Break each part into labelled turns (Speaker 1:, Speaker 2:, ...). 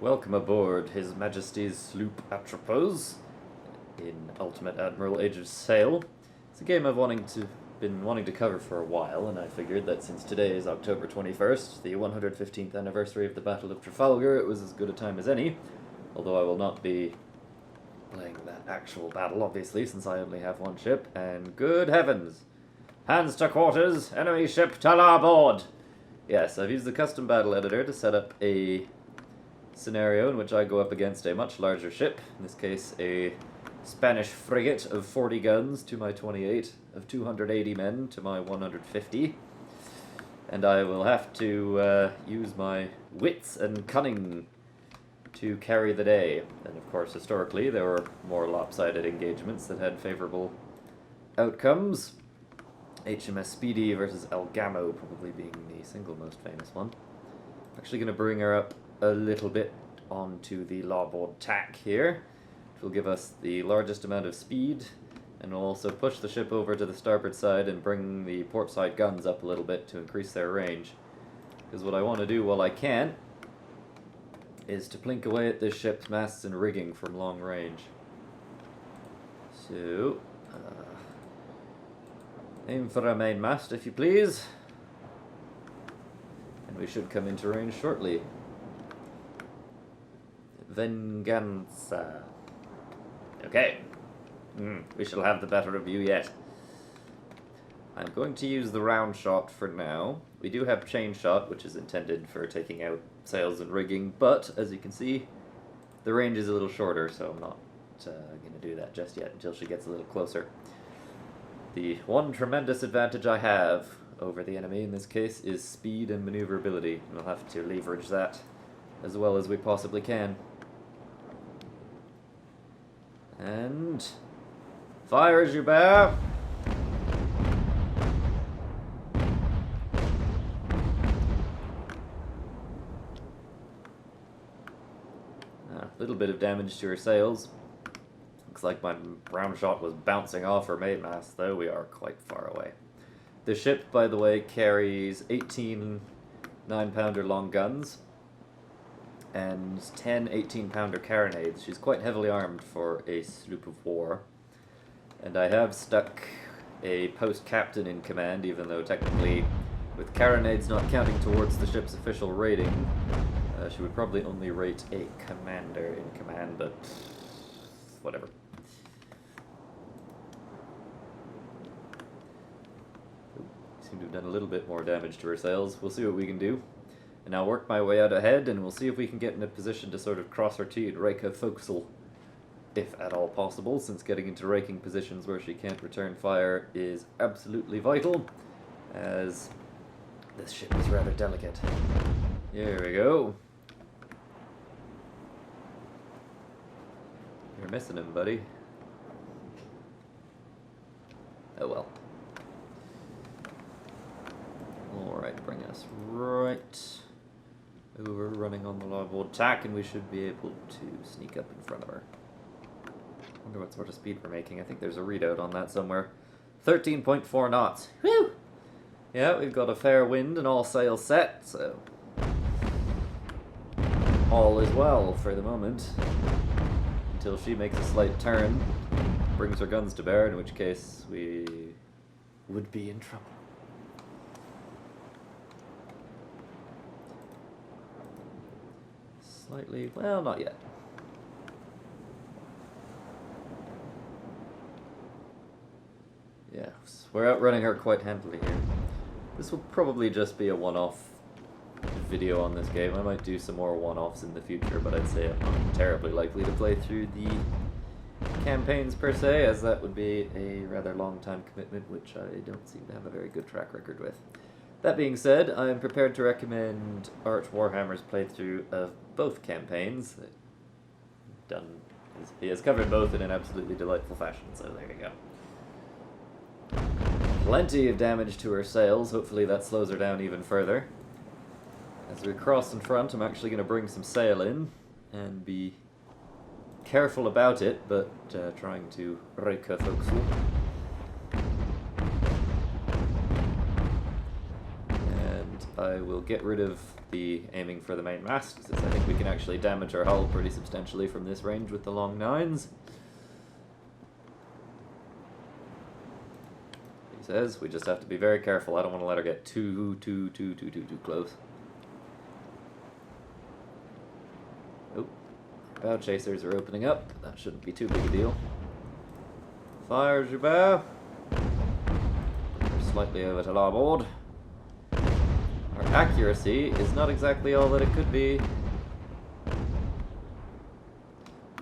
Speaker 1: Welcome aboard His Majesty's sloop Atropos in Ultimate Admiral Age of Sail. It's a game I've been wanting to cover for a while, and I figured that since today is October 21st, the 115th anniversary of the Battle of Trafalgar, it was as good a time as any, although I will not be playing that actual battle, obviously, since I only have one ship, and good heavens! Hands to quarters, enemy ship to larboard! Yes, I've used the custom battle editor to set up a scenario in which I go up against a much larger ship, in this case a Spanish frigate of 40 guns to my 28, of 280 men to my 150, and I will have to use my wits and cunning to carry the day. And of course, historically, there were more lopsided engagements that had favorable outcomes. HMS Speedy versus El Gamo probably being the single most famous one. I'm actually going to bring her up a little bit onto the larboard tack here, which will give us the largest amount of speed, and will also push the ship over to the starboard side and bring the port side guns up a little bit to increase their range. Because what I want to do while I can is to plink away at this ship's masts and rigging from long range. So, aim for our main mast if you please, and we should come into range shortly. Venganza. Okay. We shall have the better of you yet. I'm going to use the round shot for now. We do have chain shot, which is intended for taking out sails and rigging, but as you can see, the range is a little shorter, so I'm not going to do that just yet until she gets a little closer. The one tremendous advantage I have over the enemy in this case is speed and maneuverability, and we'll have to leverage that as well as we possibly can. And fire as you bear. A little bit of damage to her sails. Looks like my round shot was bouncing off her mainmast, though we are quite far away. The ship, by the way, carries 18 9-pounder long guns and 10 18-pounder carronades. She's quite heavily armed for a sloop of war. And I have stuck a post-captain in command, even though technically, with carronades not counting towards the ship's official rating, she would probably only rate a commander in command, but whatever. Seem to have done a little bit more damage to her sails. We'll see what we can do. And I'll work my way out ahead, and we'll see if we can get in a position to sort of cross her T and rake her forecastle, if at all possible, since getting into raking positions where she can't return fire is absolutely vital, as this ship is rather delicate. Here we go. You're missing him, buddy. Oh well. Alright, bring us right over, running on the larboard tack, and we should be able to sneak up in front of her. Wonder what sort of speed we're making. I think there's a readout on that somewhere. 13.4 knots. Whew! Yeah, we've got a fair wind and all sails set, so all is well for the moment. Until she makes a slight turn, brings her guns to bear, in which case we would be in trouble. Slightly, well, not yet. Yeah, we're outrunning her quite handily here. This will probably just be a one-off video on this game. I might do some more one-offs in the future, but I'd say I'm not terribly likely to play through the campaigns per se, as that would be a rather long time commitment, which I don't seem to have a very good track record with. That being said, I'm prepared to recommend Arch Warhammer's playthrough of both campaigns. He has covered both in an absolutely delightful fashion, so there you go. Plenty of damage to her sails. Hopefully that slows her down even further. As we cross in front, I'm actually going to bring some sail in and be careful about it, but trying to rake her forecastle. And I will get rid of the aiming for the main mast, since I think we can actually damage our hull pretty substantially from this range with the long 9s. He says we just have to be very careful. I don't want to let her get too close. Oh, bow chasers are opening up. That shouldn't be too big a deal. Fires your bow. Slightly over to larboard. Our accuracy is not exactly all that it could be.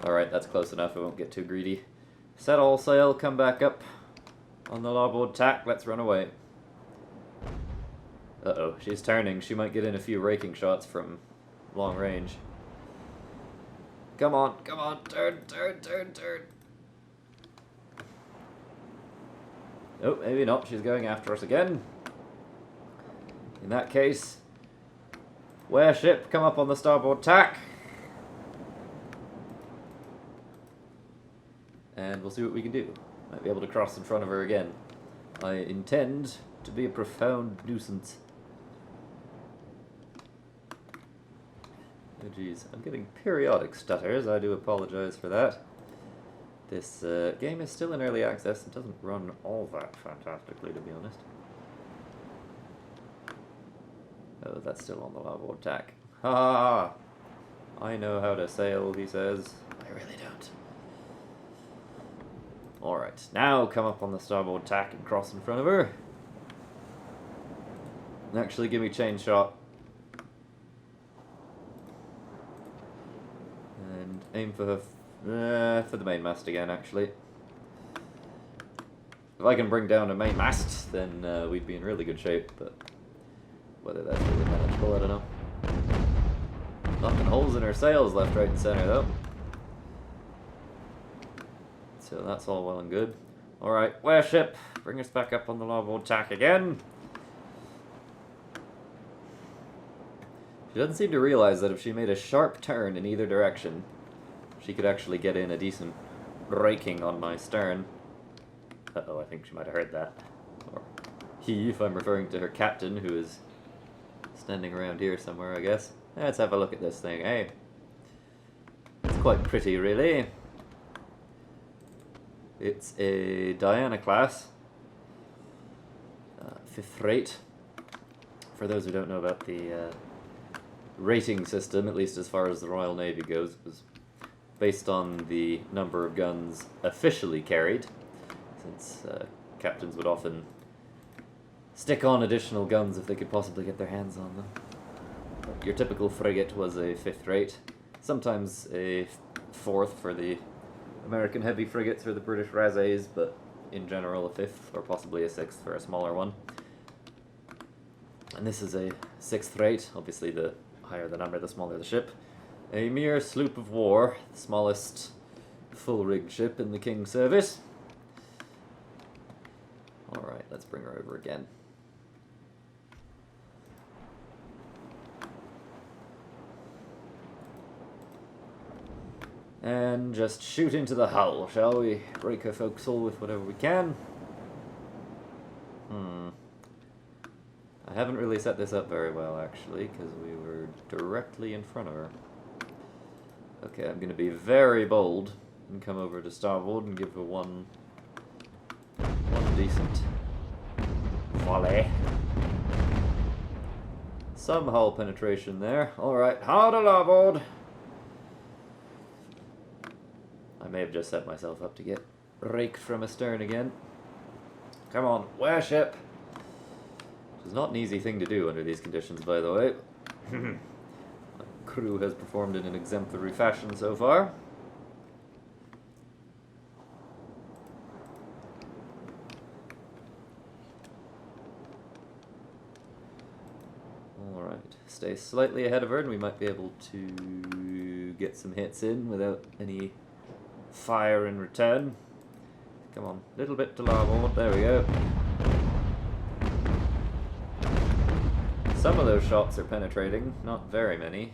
Speaker 1: Alright, that's close enough. I won't get too greedy. Set all sail, come back up on the larboard tack. Let's run away. Uh-oh, she's turning. She might get in a few raking shots from long range. Come on, turn. Oh, maybe not. She's going after us again. In that case, warship, come up on the starboard tack. And we'll see what we can do. Might be able to cross in front of her again. I intend to be a profound nuisance. Oh jeez, I'm getting periodic stutters. I do apologize for that. This game is still in early access and doesn't run all that fantastically, to be honest. Oh, that's still on the larboard tack. Ha ha! I know how to sail, he says. I really don't. Alright, now come up on the starboard tack and cross in front of her. And actually give me chain shot. And aim for her... for the main mast again, actually. If I can bring down a main mast, then we'd be in really good shape, but whether that's really manageable, I don't know. Knocking holes in her sails left, right, and center, though. So that's all well and good. Alright, warship, bring us back up on the larboard tack again. She doesn't seem to realize that if she made a sharp turn in either direction, she could actually get in a decent raking on my stern. Uh-oh, I think she might have heard that. Or he, if I'm referring to her captain, who is standing around here somewhere, I guess. Let's have a look at this thing, eh? It's quite pretty, really. It's a Diana class. 5th rate. For those who don't know about the rating system, at least as far as the Royal Navy goes, it was based on the number of guns officially carried, since captains would often stick on additional guns if they could possibly get their hands on them. Your typical frigate was a 5th rate, sometimes a 4th for the American heavy frigates or the British Razes, but in general a 5th or possibly a 6th for a smaller one. And this is a 6th rate. Obviously the higher the number, the smaller the ship. A mere sloop of war, the smallest full-rigged ship in the King's service. Alright, let's bring her over again. And just shoot into the hull, shall we? Break her forecastle with whatever we can. I haven't really set this up very well, actually, because we were directly in front of her. Okay, I'm going to be very bold and come over to starboard and give her one decent volley. Some hull penetration there. Alright, hard to larboard. I may have just set myself up to get raked from astern again. Come on, warship! Which is not an easy thing to do under these conditions, by the way. My crew has performed in an exemplary fashion so far. Alright, stay slightly ahead of her and we might be able to get some hits in without any fire in return. Come on, a little bit to larboard, there we go. Some of those shots are penetrating, not very many.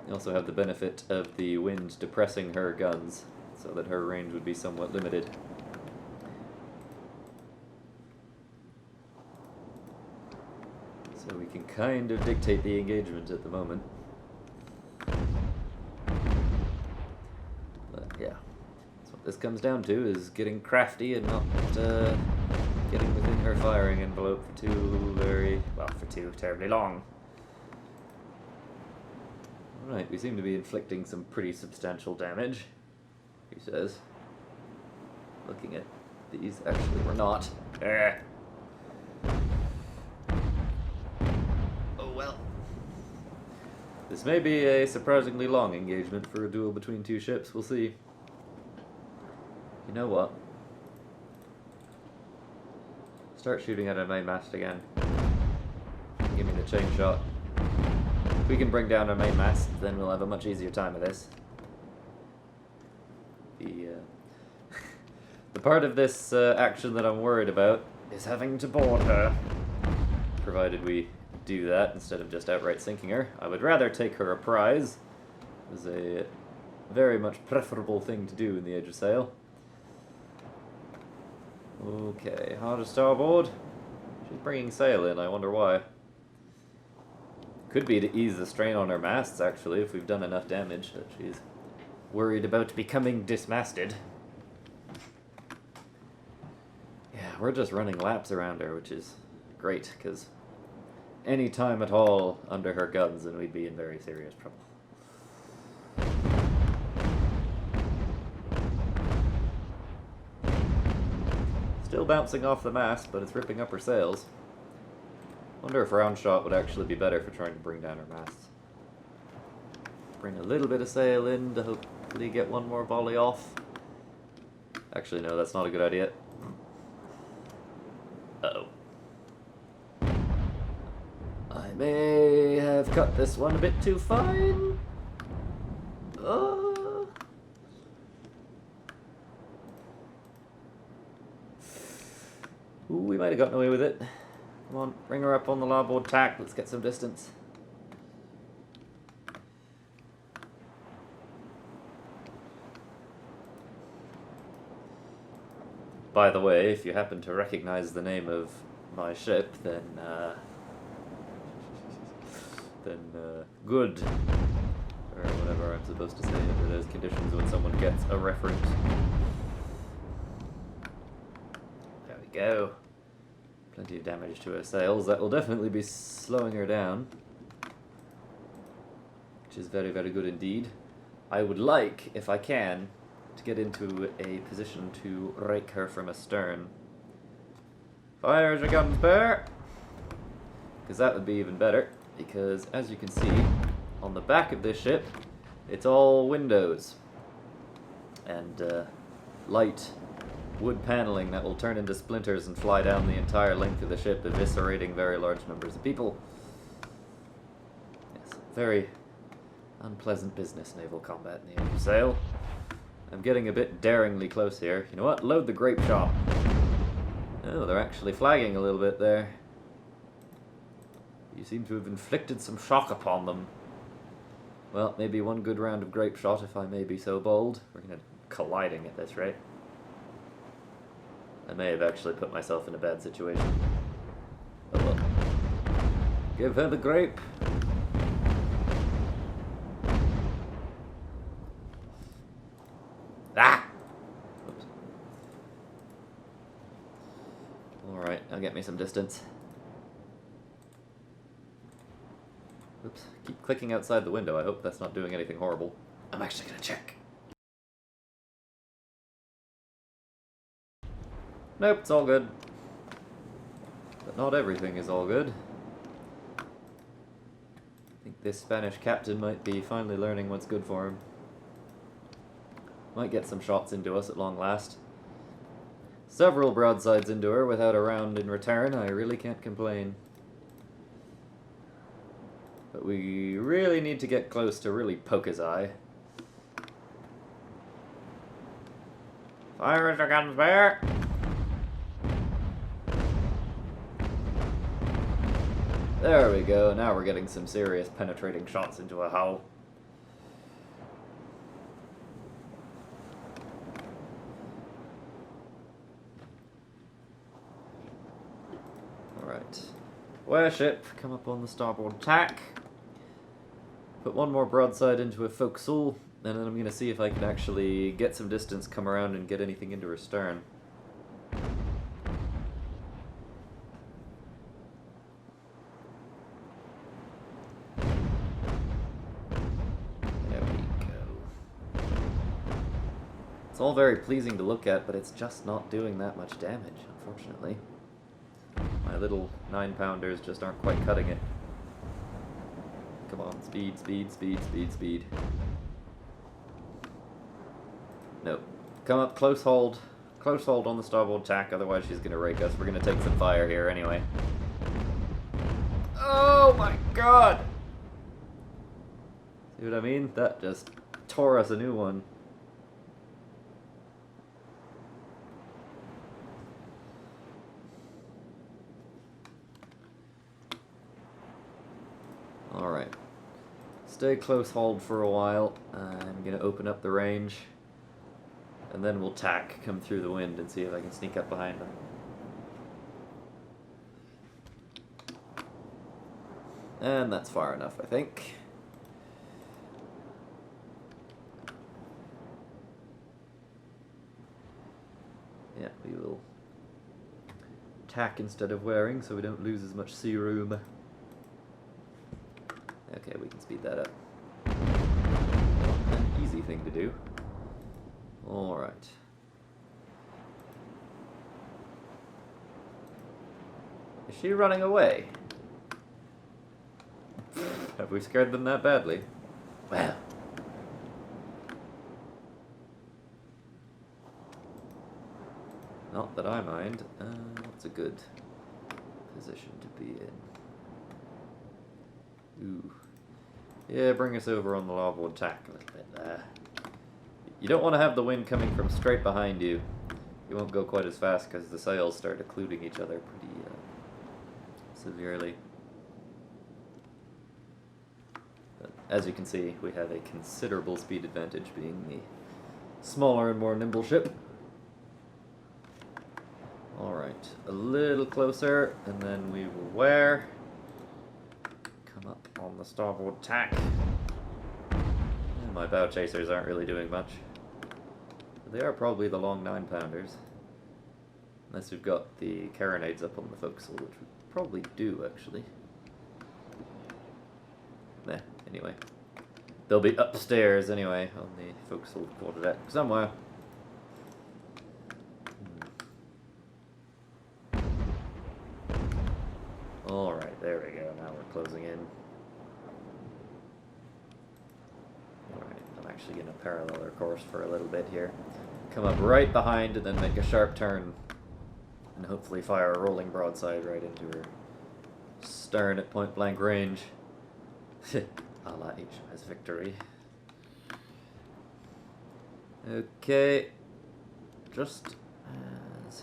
Speaker 1: You also have the benefit of the wind depressing her guns, so that her range would be somewhat limited. So we can kind of dictate the engagement at the moment. But yeah, that's what this comes down to, is getting crafty and not getting within her firing envelope for too terribly long. Alright, we seem to be inflicting some pretty substantial damage, he says. Looking at these, actually we're not. Oh well. This may be a surprisingly long engagement for a duel between two ships, we'll see. You know what? Start shooting at our main mast again. Give me the chain shot. If we can bring down our main mast, then we'll have a much easier time of this. The part of this action that I'm worried about is having to board her. Provided we do that instead of just outright sinking her. I would rather take her a prize. It is a very much preferable thing to do in the Age of Sail. Okay, hard to starboard. She's bringing sail in, I wonder why. Could be to ease the strain on her masts, actually, if we've done enough damage that she's worried about becoming dismasted. Yeah, we're just running laps around her, which is great, because any time at all under her guns and we'd be in very serious trouble. Still bouncing off the mast, but it's ripping up her sails. Wonder if round shot would actually be better for trying to bring down her masts. Bring a little bit of sail in to hopefully get one more volley off. Actually, no, that's not a good idea. Uh-oh. I may have cut this one a bit too fine. Ooh, we might have gotten away with it. Come on, bring her up on the larboard tack. Let's get some distance. By the way, if you happen to recognize the name of my ship, then good. Or whatever I'm supposed to say under those conditions when someone gets a reference. There we go. Plenty of damage to her sails. That will definitely be slowing her down. Which is very, very good indeed. I would like, if I can, to get into a position to rake her from astern. Fire your guns, bear! Because that would be even better. Because, as you can see, on the back of this ship, it's all windows. And light wood paneling that will turn into splinters and fly down the entire length of the ship, eviscerating very large numbers of people. Yes, very unpleasant business, naval combat in the Age of Sail. I'm getting a bit daringly close here. You know what? Load the grape shot. Oh, they're actually flagging a little bit there. You seem to have inflicted some shock upon them. Well, maybe one good round of grape shot, if I may be so bold. We're going to colliding at this rate. I may have actually put myself in a bad situation. Oh well. Give her the grape. Ah! Oops. Alright, now get me some distance. Oops, keep clicking outside the window. I hope that's not doing anything horrible. I'm actually gonna check. Nope, it's all good. But not everything is all good. I think this Spanish captain might be finally learning what's good for him. Might get some shots into us at long last. Several broadsides into her without a round in return. I really can't complain. But we really need to get close to really poke his eye. Fire your guns, bear! There we go, now we're getting some serious penetrating shots into a hull. Alright. Warship, come up on the starboard tack. Put one more broadside into a forecastle, and then I'm going to see if I can actually get some distance, come around, and get anything into her stern. There we go. It's all very pleasing to look at, but it's just not doing that much damage, unfortunately. My little 9-pounders just aren't quite cutting it. Come on, speed, speed, speed, speed, speed. Nope. Come up, close hold on the starboard tack, otherwise she's gonna rake us. We're gonna take some fire here anyway. Oh my god! See what I mean? That just tore us a new one. Alright. Stay close hauled for a while. I'm gonna open up the range. And then we'll tack, come through the wind, and see if I can sneak up behind them. And that's far enough, I think. Yeah, we will tack instead of wearing so we don't lose as much sea room. Okay, we can speed that up. An easy thing to do. Alright. Is she running away? Have we scared them that badly? Well. Not that I mind. That's a good position to be in. Ooh. Yeah, bring us over on the larboard tack a little bit there. You don't want to have the wind coming from straight behind you. You won't go quite as fast because the sails start occluding each other pretty severely. But as you can see, we have a considerable speed advantage being the smaller and more nimble ship. Alright, a little closer, and then we will wear. Come up on the starboard tack. And my bow chasers aren't really doing much. They are probably the long 9-pounders. Unless we've got the carronades up on the forecastle, which we probably do, actually. Nah, anyway. They'll be upstairs, anyway, on the forecastle quarterdeck somewhere. Alright, there we go. Now we're closing in. Alright, I'm actually going to parallel our course for a little bit here. Come up right behind and then make a sharp turn. And hopefully fire a rolling broadside right into her stern at point blank range. A la HMS Victory. Okay. Just as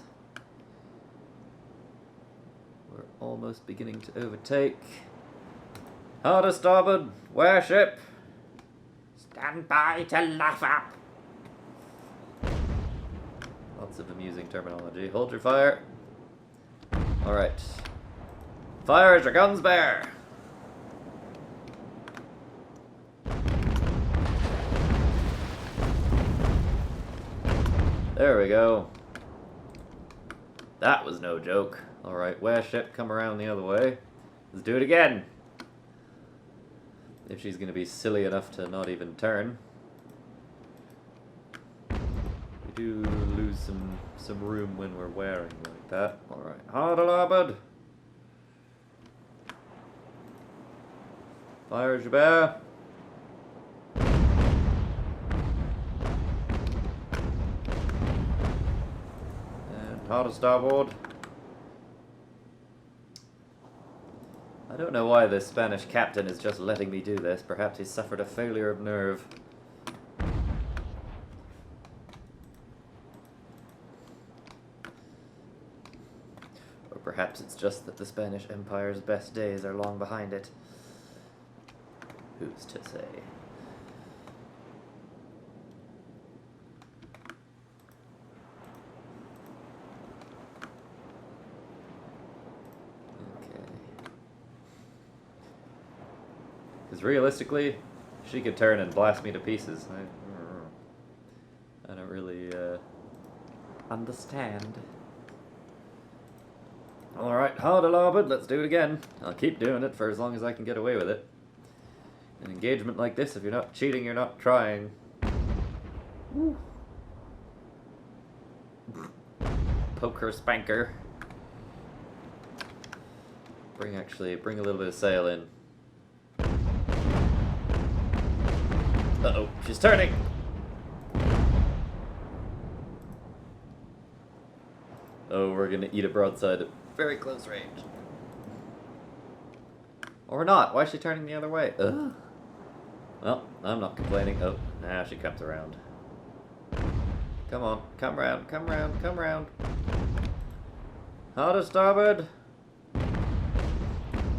Speaker 1: we're almost beginning to overtake. Hard to starboard, warship. Stand by to laugh up. Lots of amusing terminology. Hold your fire. Alright. Fire as your guns bear. There we go. That was no joke. Alright, warship, come around the other way. Let's do it again. If she's going to be silly enough to not even turn. We do lose some room when we're wearing like that. Alright, hard to larboard. Fire as you bear. And hard to starboard. I don't know why this Spanish captain is just letting me do this. Perhaps he's suffered a failure of nerve. Or perhaps it's just that the Spanish Empire's best days are long behind it. Who's to say? Because realistically, she could turn and blast me to pieces. I don't really understand. Alright, hard to larboard, let's do it again. I'll keep doing it for as long as I can get away with it. An engagement like this, if you're not cheating, you're not trying. Woo. Poker spanker. Bring a little bit of sail in. Uh-oh, she's turning! Oh, we're gonna eat a broadside at very close range. Or not, why is she turning the other way? Ugh. Well, I'm not complaining. Oh, now she comes around. Come on, come round, come round, come round. Hard to starboard.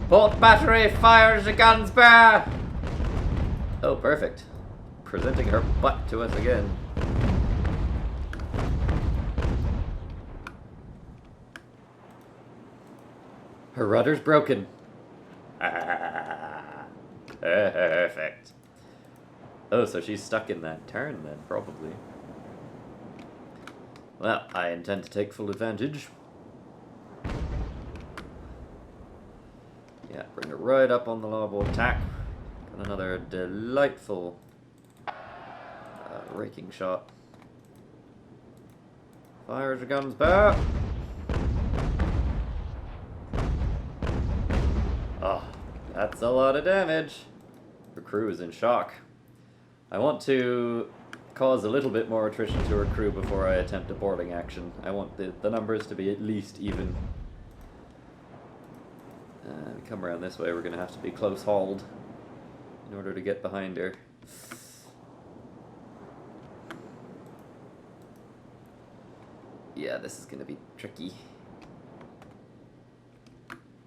Speaker 1: Port battery, fires the guns, bear! Oh, perfect. Presenting her butt to us again. Her rudder's broken. Ah, perfect. Oh, so she's stuck in that turn then, probably. Well, I intend to take full advantage. Yeah, bring her right up on the larboard tack. Got another delightful raking shot. Fires your guns back. Oh, that's a lot of damage. Her crew is in shock. I want to cause a little bit more attrition to her crew before I attempt a boarding action. I want the numbers to be at least even. Come around this way, we're going to have to be close hauled in order to get behind her. Yeah, this is going to be tricky.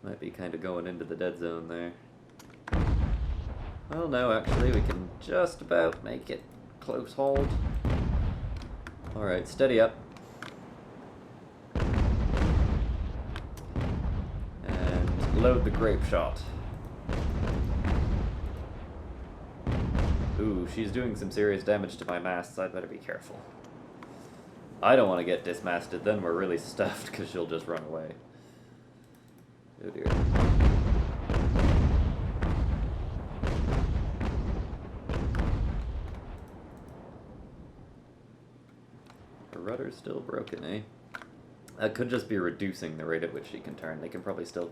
Speaker 1: Might be kind of going into the dead zone there. Well, no, actually, we can just about make it close hauled. Alright, steady up. And load the grape shot. Ooh, she's doing some serious damage to my masts. I'd better be careful. I don't want to get dismasted, then we're really stuffed because she'll just run away. Oh dear. The rudder's still broken, eh? That could just be reducing the rate at which she can turn. They can probably still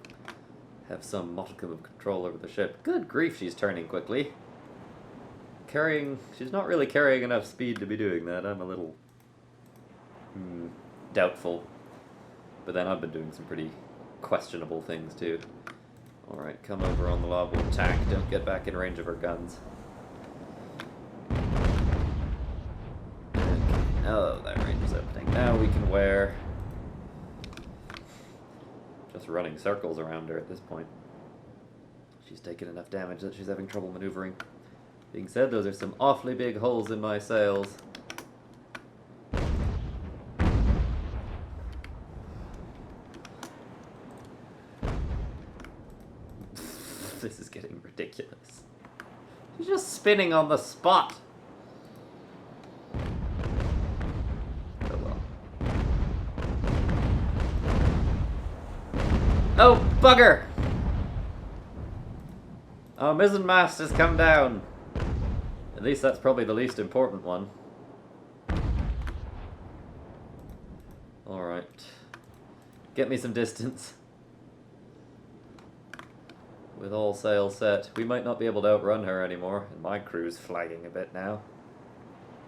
Speaker 1: have some modicum of control over the ship. Good grief, she's turning quickly. She's not really carrying enough speed to be doing that. I'm a little doubtful. But then I've been doing some pretty questionable things too. Alright, come over on the larboard tack. Don't get back in range of her guns. Okay. Oh, that range is opening. Now we can wear... Just running circles around her at this point. She's taken enough damage that she's having trouble maneuvering. Being said, those are some awfully big holes in my sails. This is getting ridiculous. She's just spinning on the spot. Oh well. Oh, bugger! Our mizzenmast has come down. At least that's probably the least important one. Alright. Get me some distance. With all sails set. We might not be able to outrun her anymore, and my crew's flagging a bit now.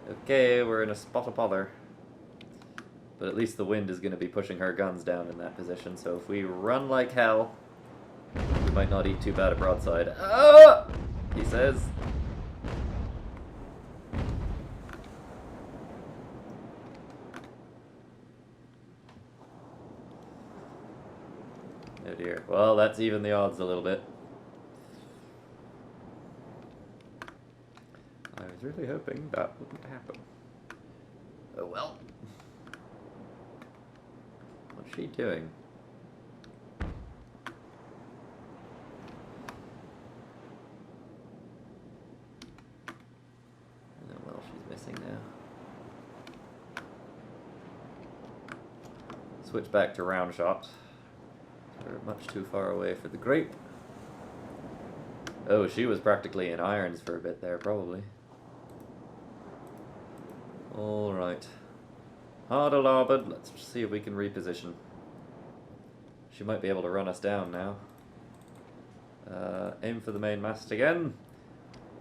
Speaker 1: Okay, we're in a spot of bother. But at least the wind is going to be pushing her guns down in that position, so if we run like hell, we might not eat too bad a broadside. Oh! He says. Oh dear. Well, that's even the odds a little bit. I was really hoping that wouldn't happen. Oh well. What's she doing? switch back to round shot. We're much too far away for the grape. Oh, she was practically in irons for a bit there, probably. Alright. Hard a larboard. Let's see if we can reposition. She might be able to run us down now. Aim for the mainmast again.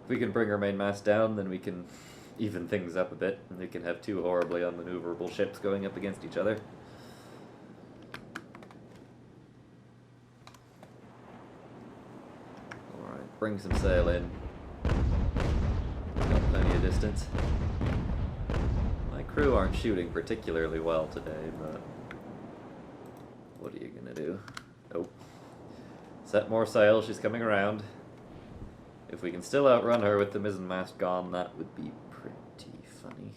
Speaker 1: If we can bring her mainmast down, then we can even things up a bit, and we can have two horribly unmaneuverable ships going up against each other. Alright, bring some sail in. Got plenty of distance. My crew aren't shooting particularly well today, but what are you gonna do? Oh. Set more sail, she's coming around. If we can still outrun her with the mizzenmast gone, that would be pretty funny.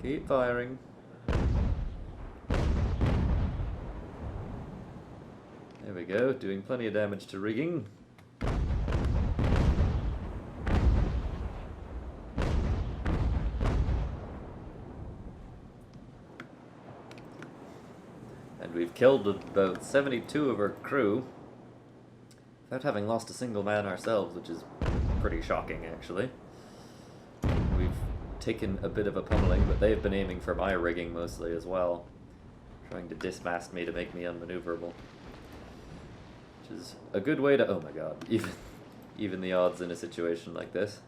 Speaker 1: Keep firing. There we go, doing plenty of damage to rigging. We've killed about 72 of our crew without having lost a single man ourselves, which is pretty shocking, actually. We've taken a bit of a pummeling, but they've been aiming for my rigging mostly as well, trying to dismast me to make me unmaneuverable, which is a good way to... oh my god, even the odds in a situation like this.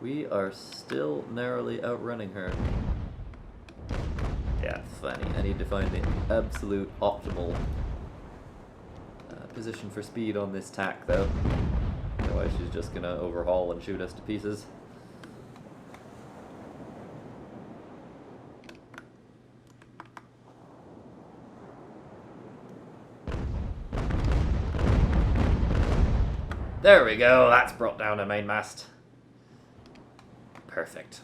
Speaker 1: We are still narrowly outrunning her. Yeah, funny. I need to find the absolute optimal position for speed on this tack, though. Otherwise she's just gonna overhaul and shoot us to pieces. There we go, that's brought down a mainmast. Perfect.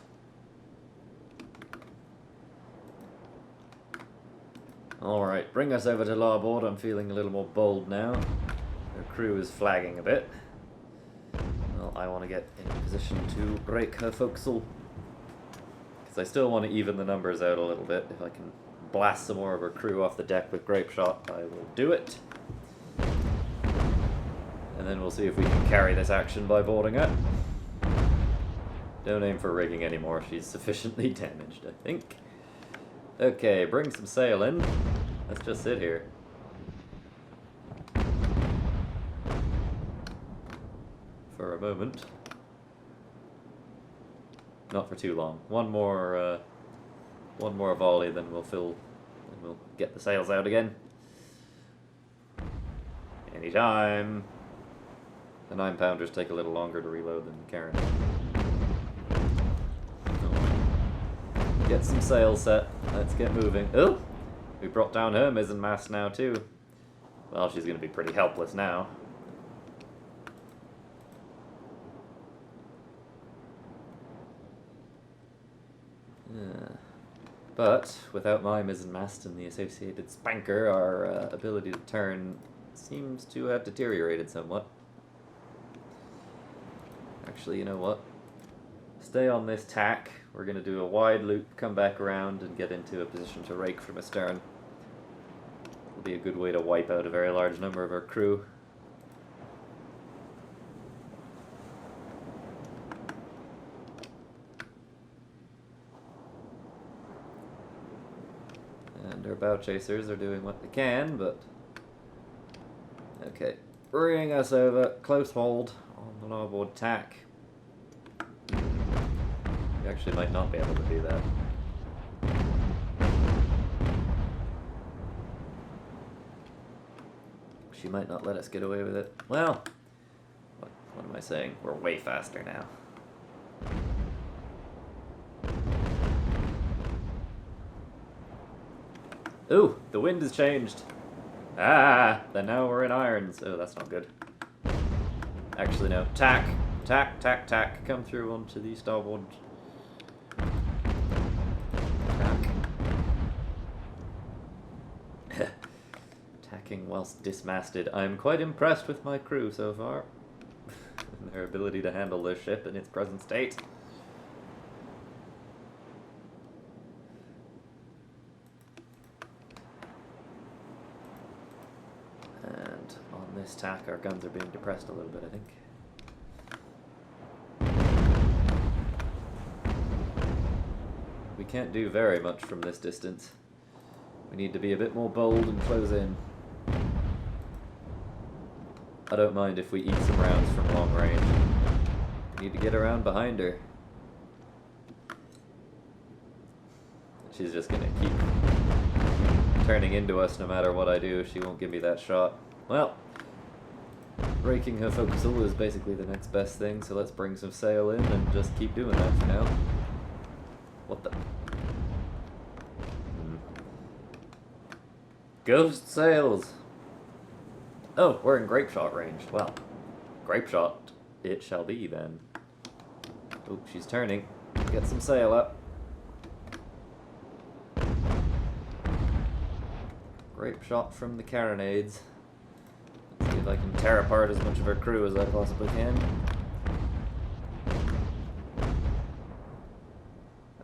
Speaker 1: Alright, bring us over to larboard. I'm feeling a little more bold now. Our crew is flagging a bit. Well, I want to get in position to break her forecastle. Because I still want to even the numbers out a little bit. If I can blast some more of her crew off the deck with grape shot, I will do it. And then we'll see if we can carry this action by boarding up. Don't aim for rigging anymore. She's sufficiently damaged, I think. Okay, bring some sail in. Let's just sit here. For a moment. Not for too long. One more volley, then we'll get the sails out again. Anytime. The 9-pounders take a little longer to reload than Karen. Get some sails set. Let's get moving. Oh! We brought down her mizzenmast now too. Well, she's going to be pretty helpless now. Yeah. But without my mizzenmast and the associated spanker, our ability to turn seems to have deteriorated somewhat. Actually, you know what? Stay on this tack. We're going to do a wide loop, come back around, and get into a position to rake from astern. It'll be a good way to wipe out a very large number of our crew. And our bow chasers are doing what they can, but... okay. Bring us over. Close hold on the larboard tack. We actually might not be able to do that. She might not let us get away with it. Well, what am I saying? We're way faster now. Ooh, the wind has changed. Ah, then now we're in irons. Oh, that's not good. Actually, no. Tack, tack, tack, tack. Come through onto the starboard. Tack. Tacking whilst dismasted. I'm quite impressed with my crew so far. her ability to handle this ship in its present state. And on this tack, our guns are being depressed a little bit, I think. We can't do very much from this distance. We need to be a bit more bold and close in. I don't mind if we eat some rounds from long range. We need to get around behind her. She's just gonna keep turning into us no matter what I do. She won't give me that shot. Well, breaking her forecastle is basically the next best thing, so let's bring some sail in and just keep doing that for now. What the? Ghost sails! Oh, we're in grape shot range. Well, grape shot it shall be then. Oh, she's turning. Get some sail up. Grape shot from the carronades. Let's see if I can tear apart as much of her crew as I possibly can.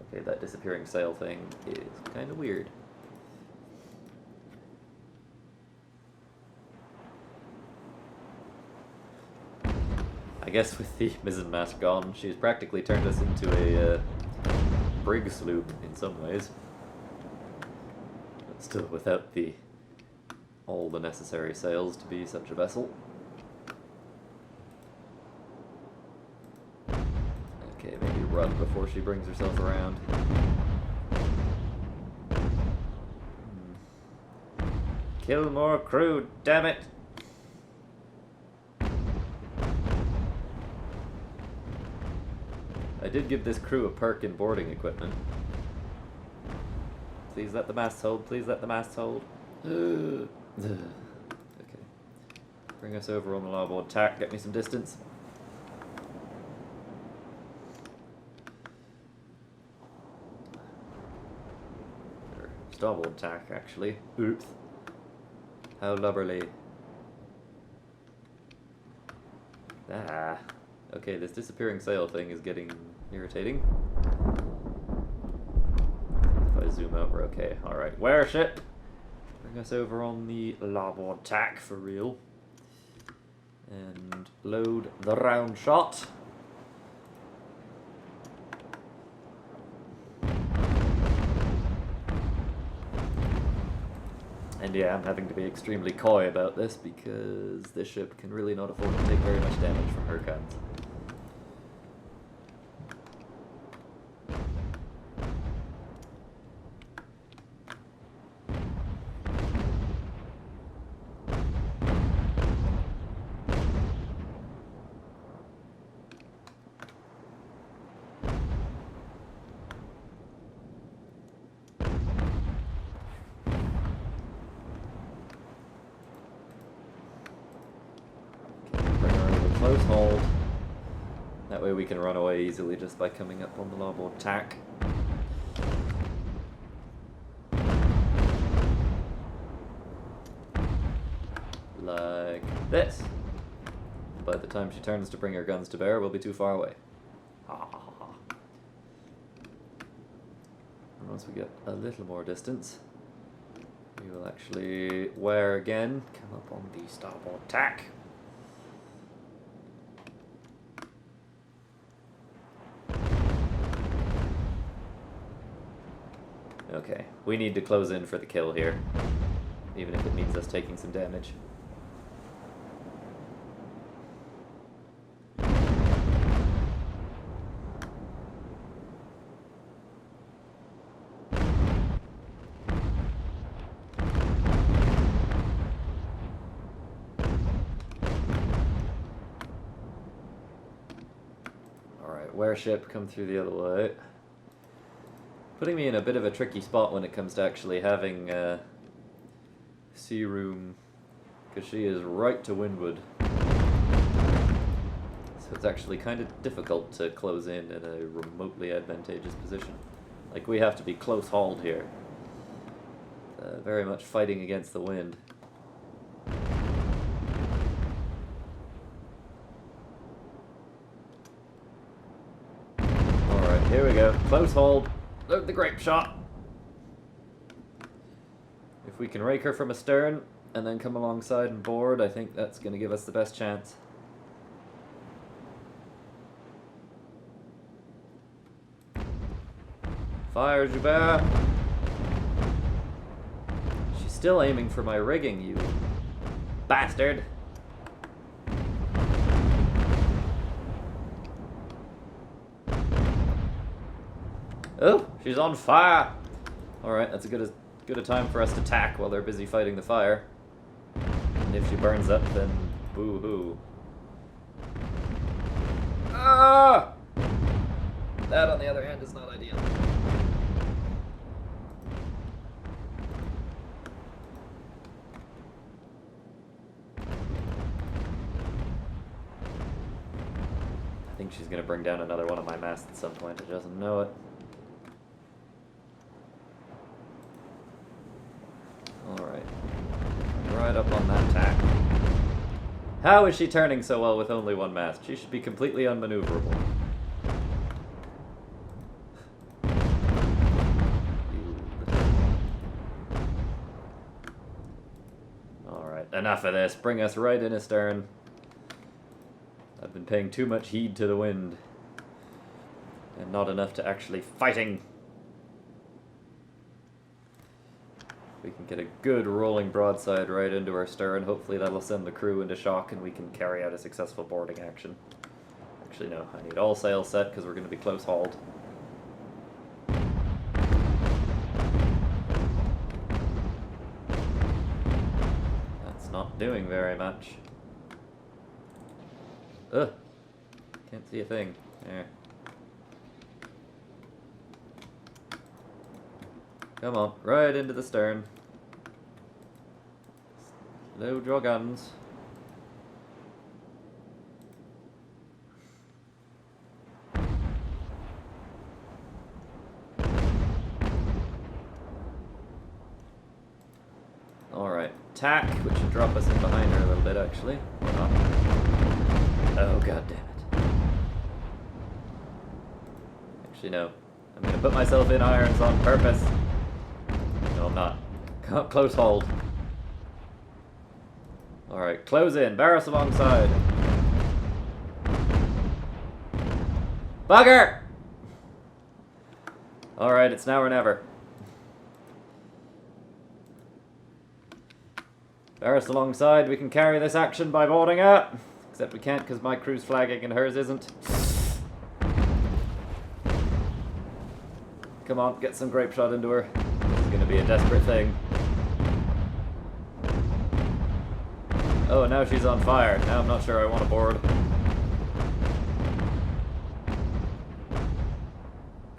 Speaker 1: Okay, that disappearing sail thing is kind of weird. I guess with the mizzenmast gone, she's practically turned us into a brig sloop in some ways. But still without all the necessary sails to be such a vessel. Okay, maybe run before she brings herself around. Kill more crew, damn it! I did give this crew a perk in boarding equipment. Please let the masts hold, please let the masts hold. Okay. Bring us over on the larboard tack, get me some distance. Or starboard tack, actually. Oops. How lubberly. Ah. Okay, this disappearing sail thing is getting irritating. If I zoom out, we're okay. Alright, wear ship! Bring us over on the larboard tack for real. And load the round shot. And yeah, I'm having to be extremely coy about this because this ship can really not afford to take very much damage from her guns. Close hold. That way we can run away easily just by coming up on the larboard tack. Like this. By the time she turns to bring her guns to bear, we'll be too far away. And once we get a little more distance, we will actually wear again, come up on the starboard tack. Okay, we need to close in for the kill here, even if it means us taking some damage. Alright, wear ship, come through the other way. Putting me in a bit of a tricky spot when it comes to actually having sea room, because she is right to windward. So it's actually kind of difficult to close in a remotely advantageous position. Like, we have to be close hauled here. Very much fighting against the wind. Close hold. Load the grape shot. If we can rake her from astern and then come alongside and board, I think that's going to give us the best chance. Fire, Joubert! She's still aiming for my rigging, you bastard! Oh, she's on fire! Alright, that's a good a time for us to tack while they're busy fighting the fire. And if she burns up, then boo-hoo. Ah! That, on the other hand, is not ideal. I think she's gonna bring down another one of my masts at some point. She doesn't know it. Alright. Right up on that tack. How is she turning so well with only one mast? She should be completely unmaneuverable. Alright, enough of this. Bring us right in astern. I've been paying too much heed to the wind. And not enough to actually fighting. We can get a good rolling broadside right into our stern. Hopefully that'll send the crew into shock and we can carry out a successful boarding action. Actually, no. I need all sails set because we're going to be close hauled. That's not doing very much. Ugh. Can't see a thing. There. Come on, right into the stern. Load your guns. Alright, tack, which should drop us in behind her a little bit actually. Or not. Oh, god damn it. Actually, no. I'm gonna put myself in irons on purpose. No, I'm not. Close hold. Alright, close in. Barras alongside. Bugger! Alright, it's now or never. Barras alongside. We can carry this action by boarding up. Except we can't because my crew's flagging and hers isn't. Come on, get some grape shot into her. This is going to be a desperate thing. Oh, now she's on fire. Now I'm not sure I want to board.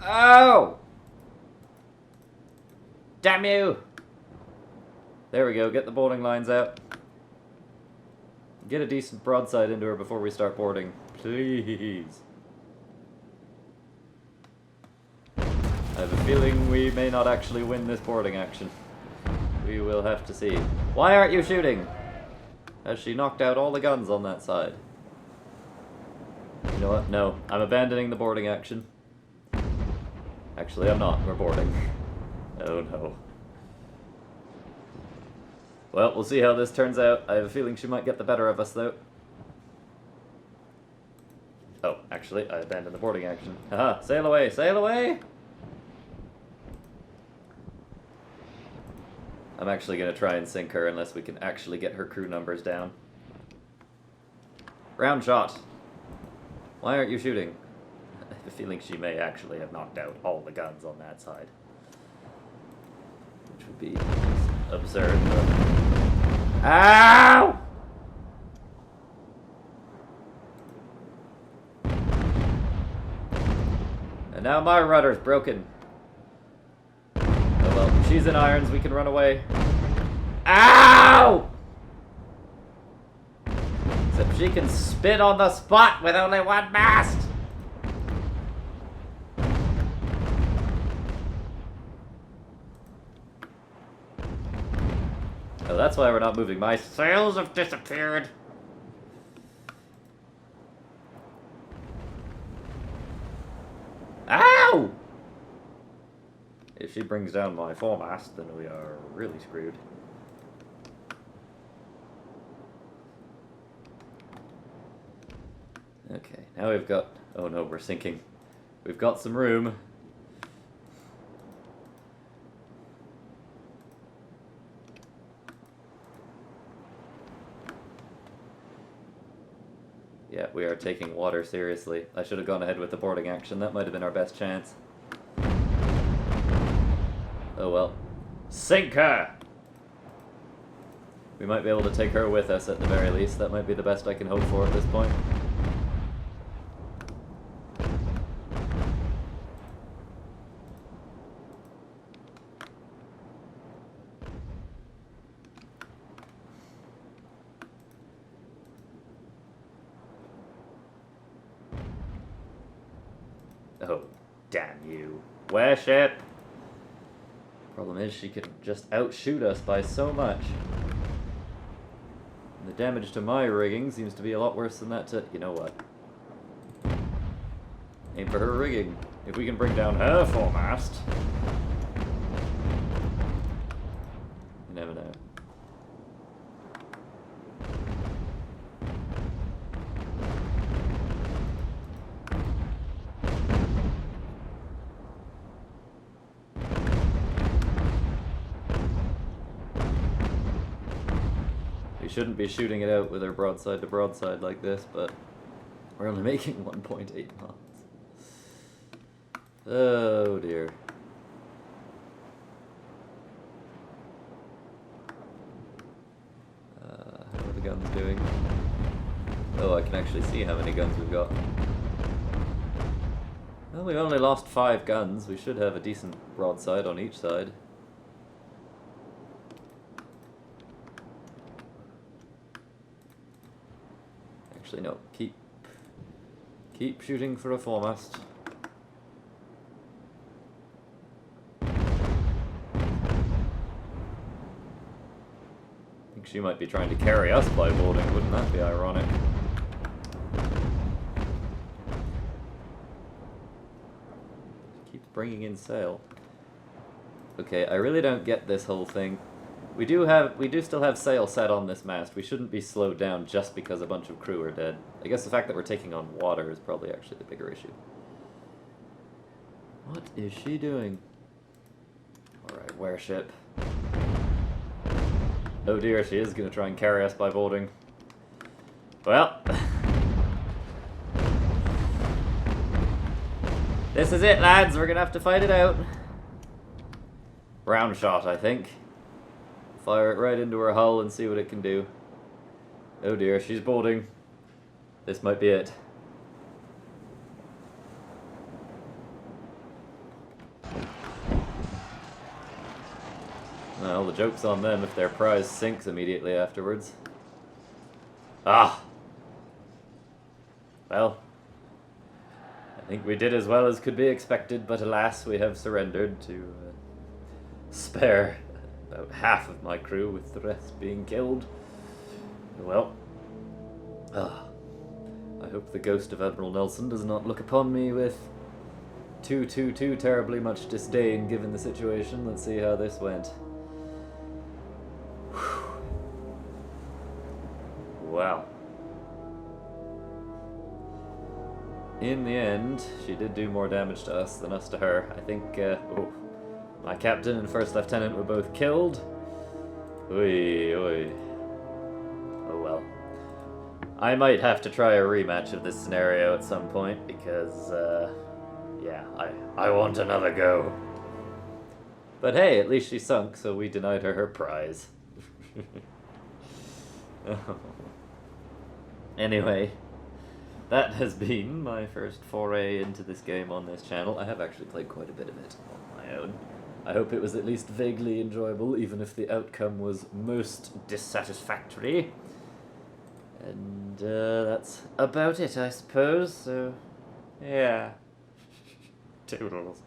Speaker 1: Oh! Damn you! There we go, get the boarding lines out. Get a decent broadside into her before we start boarding. Please. I have a feeling we may not actually win this boarding action. We will have to see. Why aren't you shooting? Has she knocked out all the guns on that side? You know what? No. I'm abandoning the boarding action. Actually, I'm not. We're boarding. Oh no. Well, we'll see how this turns out. I have a feeling she might get the better of us, though. Oh, actually, I abandoned the boarding action. Haha, sail away, sail away! I'm actually going to try and sink her unless we can actually get her crew numbers down. Round shot. Why aren't you shooting? I have a feeling she may actually have knocked out all the guns on that side. Which would be absurd, but... Ow! And now my rudder's broken. Oh well, she's in irons, we can run away. Ow! Except she can spin on the spot with only one mast! Oh, that's why we're not moving. My sails have disappeared. Ow! she brings down my foremast, then we are really screwed. Okay, now we've got... Oh no, we're sinking. We've got some room. Yeah, we are taking water seriously. I should have gone ahead with the boarding action. That might have been our best chance. Oh well. Sink her! We might be able to take her with us at the very least. That might be the best I can hope for at this point. Oh, damn you. Warship! Problem is, she could just outshoot us by so much. And the damage to my rigging seems to be a lot worse than that to... You know what? Aim for her rigging. If we can bring down her foremast... You never know. We shouldn't be shooting it out with our broadside to broadside like this, but we're only making 1.8 knots. Oh dear. How are the guns doing? Oh, I can actually see how many guns we've got. Well, we've only lost 5 guns. We should have a decent broadside on each side. Actually, no. Keep shooting for a foremast. I think she might be trying to carry us by boarding. Wouldn't that be ironic? Keeps bringing in sail. Okay, I really don't get this whole thing. We do still have sail set on this mast. We shouldn't be slowed down just because a bunch of crew are dead. I guess the fact that we're taking on water is probably actually the bigger issue. What is she doing? Alright, warship. Oh dear, she is going to try and carry us by boarding. Well. This is it, lads. We're going to have to fight it out. Round shot, I think. Fire it right into her hull and see what it can do. Oh dear, she's boarding. This might be it. Well, the joke's on them if their prize sinks immediately afterwards. Ah! Well, I think we did as well as could be expected, but alas, we have surrendered to spare about half of my crew, with the rest being killed. Well, I hope the ghost of Admiral Nelson does not look upon me with too terribly much disdain given the situation. Let's see how this went. Wow. In the end, she did do more damage to us than us to her. I think, my captain and first lieutenant were both killed. Oy, oy. Oh well. I might have to try a rematch of this scenario at some point because, yeah, I want another go. But hey, at least she sunk, so we denied her her prize. Anyway, that has been my first foray into this game on this channel. I have actually played quite a bit of it on my own. I hope it was at least vaguely enjoyable, even if the outcome was most dissatisfactory. And that's about it, I suppose, so yeah. Toodles.